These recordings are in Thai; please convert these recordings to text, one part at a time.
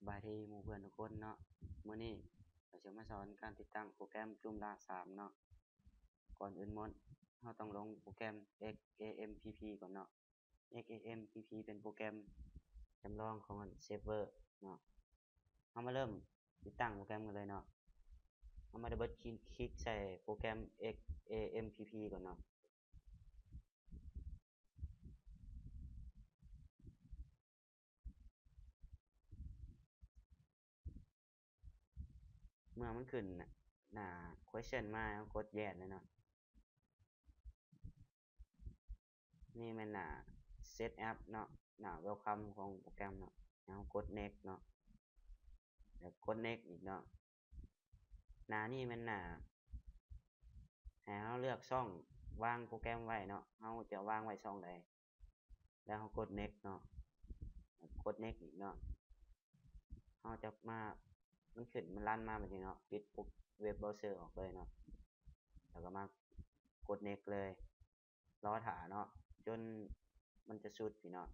บายดีหมู่เพื่อนทุกคนเนาะมื้อนี้เราจะมาสอนการติดตั้งโปรแกรม Joomla 3เนาะก่อนอื่นหมดเราต้องลงโปรแกรม XAMPP ก่อนเนาะ XAMPP เป็นโปรแกรมจำลองของเซิร์ฟเวอร์เนาะเรามาเริ่มติดตั้งโปรแกรมกันเลยเนาะเรามาดับเบิลคลิกใส่โปรแกรม XAMPP ก่อนเนาะเมื่อมันขึ้นหน้า question มาเรากด yes เลยเนาะนี่มันหน้า set up เนาะหน้า welcome ของโปรแกรมเนาะแล้วกด next เนาะแล้วกด next อีกเนาะหน้านี่มันหน้าให้เราเลือกช่องวางโปรแกรมไว้เนาะเราจะวางไว้ช่องใดแล้วเรากด next เนาะกด next อีกเนาะเราจะมามันขึ้นมันลั่นมาแบบนี้เนาะปิดเว็บเบราว์เซอร์ออกเลยเนาะแล้วก็มากด next เลยรอถ่าเนาะจนมันจะสุดพี่เนาะ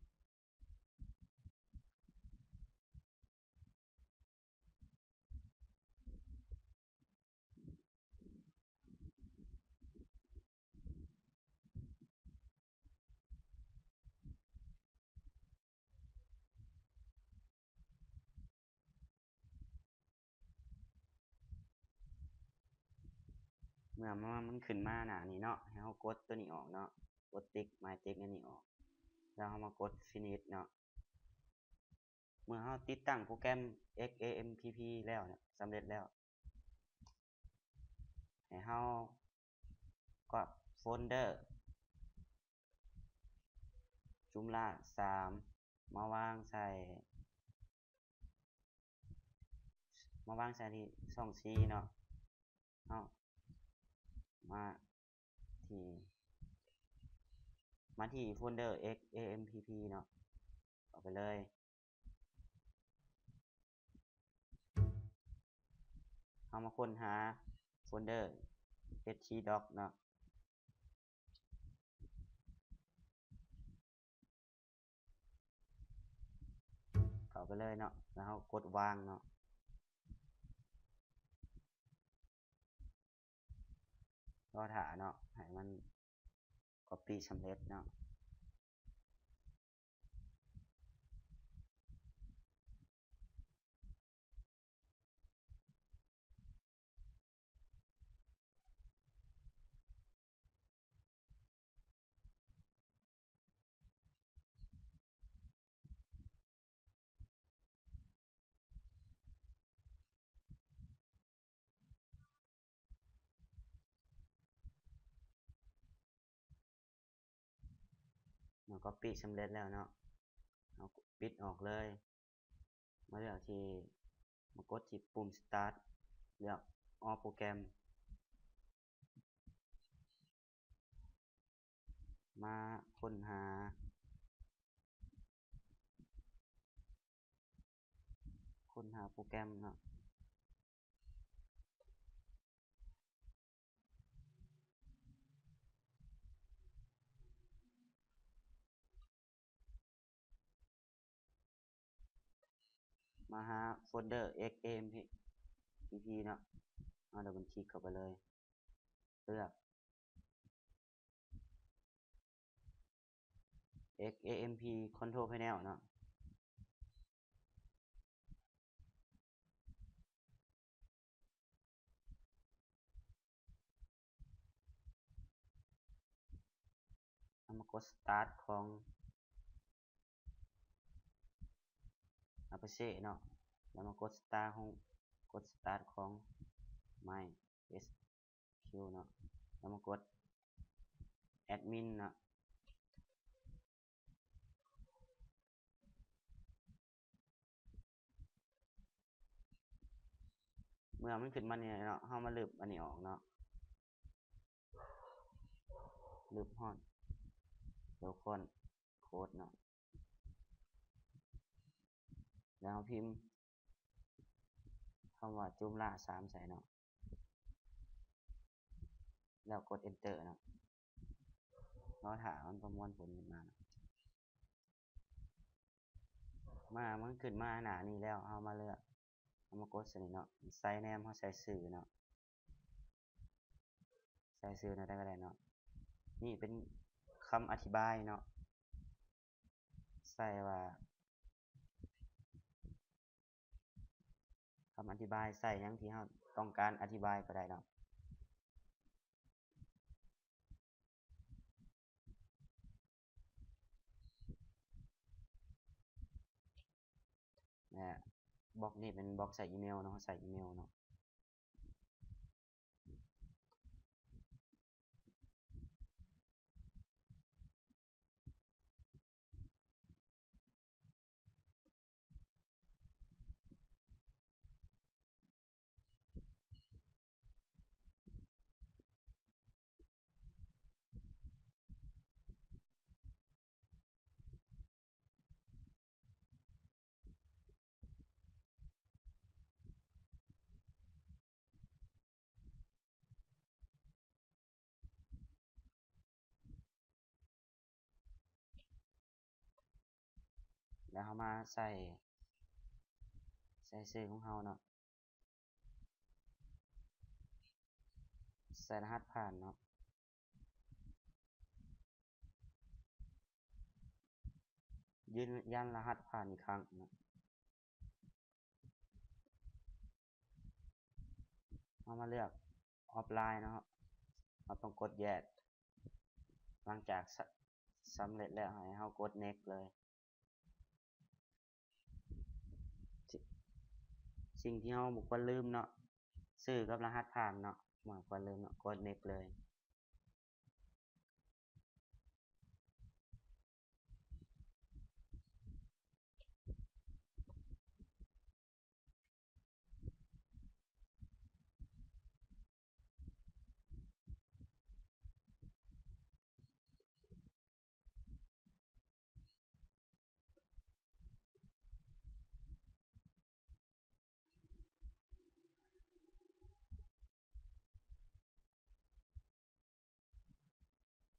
เมื่อมันขึ้นมาหน้านี้เนาะให้เรากดตัวนี้ออกเนาะกดติ๊กไม้ติ๊กอันนี้ออกแล้วเรามากด finish เนาะเมื่อเราติดตั้งโปรแกรม XAMPP แล้วเนี่ยสำเร็จแล้วให้เราก็โฟลเดอร์ Joomla 3ที่ช่อง C เนาะเอามาที่โฟลเดอร์ XAMPP เนาะเอาไปเลยเอามาค้นหาโฟลเดอร์ htdoc เนาะเข้าไปเลยเนาะแล้วกดวางเนาะรอถ่าเนาะให้มัน copy สำเร็จเนาะมัน copy สำเร็จแล้วเนาะเอาปิดออกเลยมาเลือกที่มากดที่ปุ่ม start เลือก all โปรแกรมมาค้นหาโปรแกรมเนาะมาหาโฟลเดอร์ XAMPP เนาะเอาดับเบิลคลิกเข้าไปเลยเลือก XAMPP Control Panel เนาะเอามากด start ของ Apache เนาะแล้วมากด start ของ MySQL เนาะแล้วมากด admin เนาะเมื่อมันขึ้นมาเนี่ยเนาะเรามาลืบอันนี้ออกเนาะลืบฮอดlocal code เนาะแล้วพิมพ์คำว่า Joomla 3ใส่เนาะแล้วกด enter เนาะรอถ่ามันประมวลผลขึ้นมาเนาะ มันขึ้นมาหน้านี้แล้วเฮามาเลือกเฮามากดตัวนี้เนาะใส่แนมเฮาใส่ชื่อเนาะใส่ชื่อนั่นได้ก็ได้เนาะนี่เป็นคำอธิบายเนาะใส่ว่าคำอธิบายใส่หยังที่เฮาต้องการอธิบายก็ได้เนาะนะบล็อกนี่เป็นบล็อกใส่อีเมลเนาะใส่อีเมลเนาะแล้วเฮามาใส่ชื่อของเฮาเนาะใส่รหัสผ่านเนาะยืนยันรหัสผ่านอีกครั้งเนาะเฮามาเลือกออฟไลน์เนาะเราต้องกดแยกหลังจากสำเร็จแล้วให้เฮากด next เลยสิ่งที่เฮาบ่ควรลืมเนาะชื่อกับรหัสผ่านเนาะบ่ควรลืมเนาะกด next เลย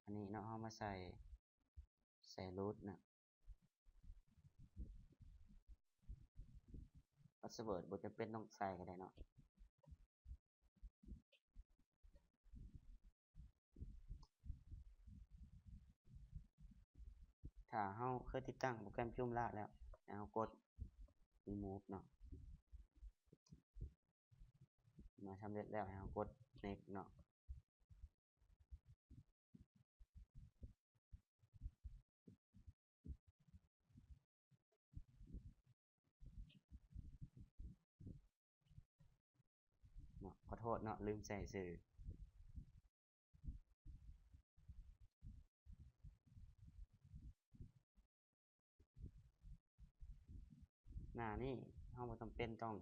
อันนี้เนาะเฮามาใส่ root นะ password บ่จำเป็นต้องใส่ก็ได้เนาะถ้าเฮาเคยติดตั้งโปรแกรม Joomla แล้วให้เฮากด remove เนาะเมื่อสำเร็จแล้วให้เฮากด next เนาะขอโทษเนาะลืมใส่ชื่อหน้านี้เฮาบ่จำเป็นต้อง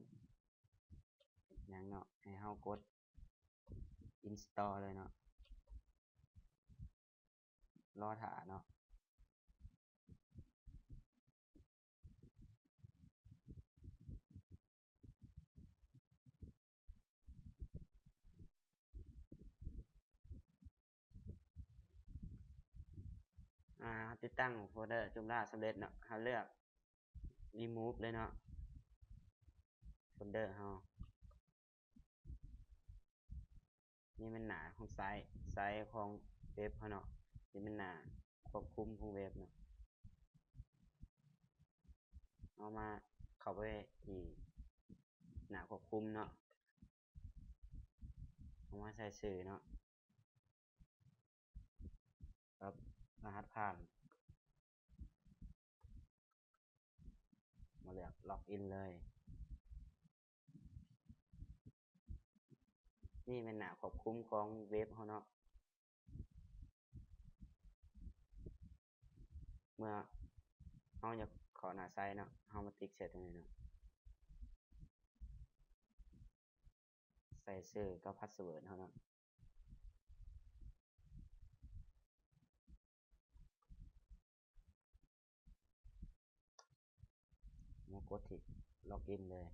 หยังเนาะให้เฮากด install เลยเนาะรอท่าเนาะติดตั้งโฟลเดอร์ Joomla สำเร็จเนาะเฮาเลือก remove เลยเนาะโฟลเดอร์เฮานี่มันหน้าของไซต์ของเว็บเฮาเนาะนี่มันหน้าควบคุมของเว็บเนาะเอามาเข้าไปที่หน้าควบคุมเนาะเอามาใส่ชื่อเนาะครับรหัสผ่านมาเลือกล็อกอินเลยนี่เป็นหน้าควบคุมของเว็บเฮาเนาะเมื่อเฮาอยากเข้าหน้าไซต์เนาะเฮามาติ๊กใส่ตรงนี้เนาะใส่ชื่อกับพาสเวิร์ดเฮาเนาะมากดที่ล็อกอินเลย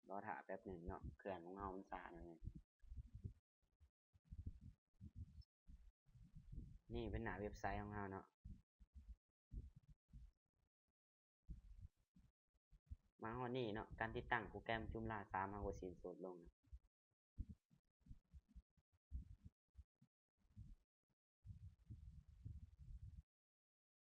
รอท่าแป๊บหนึ่งเนาะเครื่องของเฮามันช้าหน่อย นี่เป็นหน้าเว็บไซต์ของเราเนาะมาฮอดนี้เนาะการติดตั้งโปรแกรม Joomla 3เราก็สิ้นสุดลง